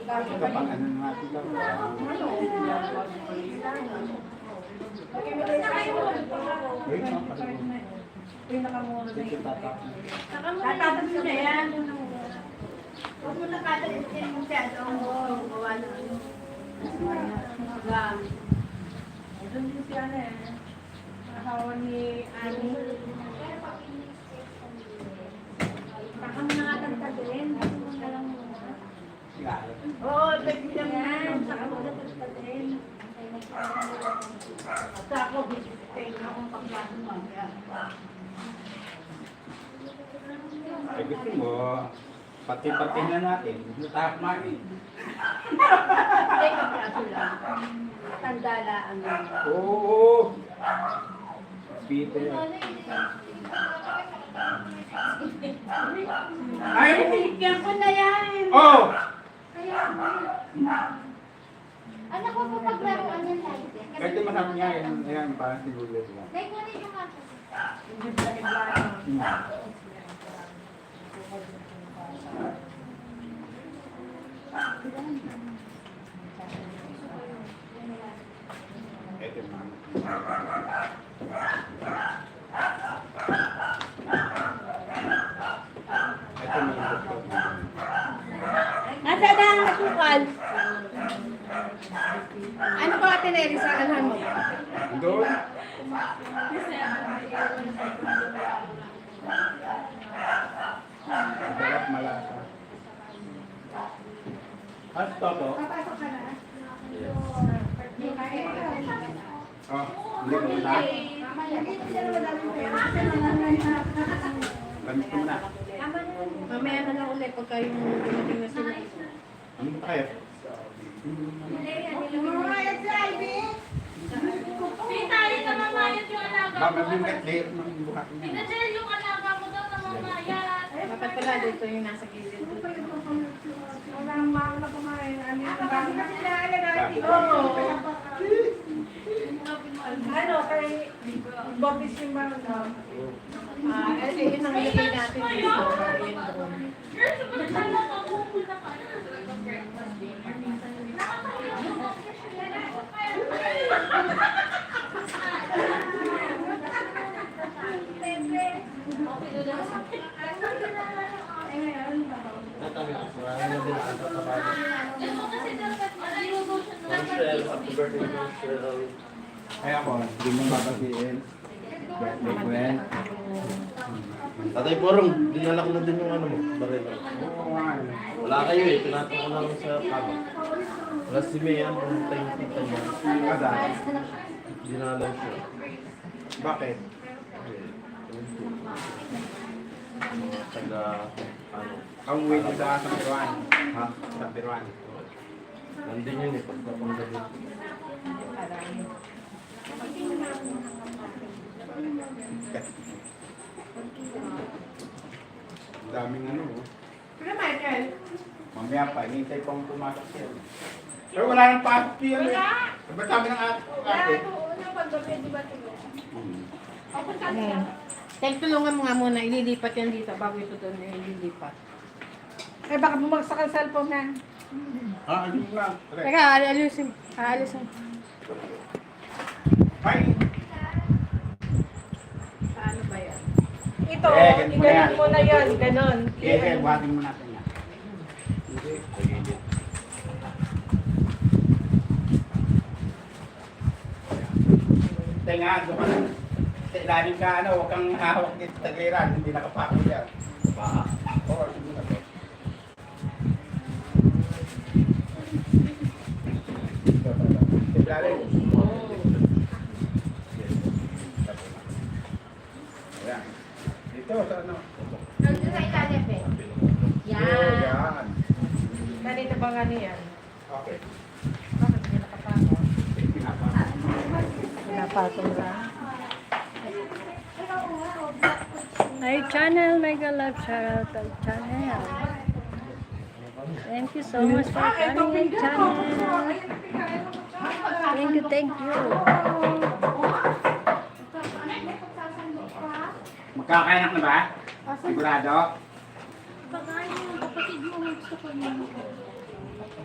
Ito pang ano natin lang. Wait, Pinakamura na yun. Tatapos mo na yan. Huwag mo na katalitin mo siya doon. Gawa na ano. Doon din siya na eh. Asawa ni Ani. Baka mo na nga tagtagin. yeah. Oo, pwede lang yan. Saka mo na tagtagin. At ako, bisipin akong pagkasin mo. Ay, gusto mo, pati-pati na natin. Natahak mami. Hindi, kapraso lang. Tandala ang Oo. Peter. Ay, Sinikyan ko na yan. oh! Anak ko po paglaruan yan tayo. Kahit masama niya, yan, parang siguro lang. Dahil ko rin yung ako. Hindi ba iba? Ito yung mama. Ito yung mama. Nasa dahang nasukal. Ano ba ate Neri sa anan mo? Doon. Sarap malasa. At toto. Papasok ka na. Oh, hindi ko na. Gamit ko muna. Mamaya na lang ulit pagka yung dumating na sila. Ano ba kayo? Tayo na mamayat yung alaga Ba, mo. mabigat layer ng buhat niya. Pinadyan yung alaga mo daw na mamayat. Dapat pala dito yung nasa gilid. Walang makakala kumain. Ano yung kasi sila alagay. Oo. Ano, kay Bobby Simba. Yun ang ilagay natin dito. Yun doon. Girls, ba't ka lang mapupunta ka? Kaya ako, hindi mo babatiin. Birthday ko yan. Tatay Porong, dinala ko na din yung ano mo, barila. Oo nga. Wala kayo eh, pinatong ko lang sa kama. Wala si Mayan, pumunta yung tita niya. Kada. Dinala siya. Bakit? Taga, ano, Ang wait sa Biruan. ha? Sa Biruan. Nandun yun eh, pagpapunta din. Ang daming ano. oh. Pero Michael, Mamaya pa, hinintay ko ang pumasok siya. Pero wala nang pasok siya. Wala. Ba't sabi ng ate? kaya ito unang paggabi, di ba ito? Ako sa Hmm. Tek, tulungan mo nga muna. Ililipat yan dito bago ito doon ililipat. Eh baka bumagsak ang cellphone na. Ah, ano nga? Teka, alisin. Aalisin. Ay! Paano ba yan? Ito, Eh, ganun mo na yan. igalit mo na yun, ganon. Kaya buhatin mo natin yan. Hindi. Tenga, doon ka na. Sa ilalim ka, ano, huwag kang hawak dito sa tagliran. Hindi nakapako yan. Baka. Oo, sige na po. Sa ilalim. Ayan. Dito, sa ano? Nandun sa ilalim eh. Oo, yan. Kanina ba nga niyan? Okay. Bakit hindi nakapako? Pinapako. Pinapatong lang. My channel, Mega Love Shoutout channel. Thank you so much for coming my channel. Thank you, thank you. Magkakainak na ba? Sigurado? Baka yung kapatid mo gusto ko niya.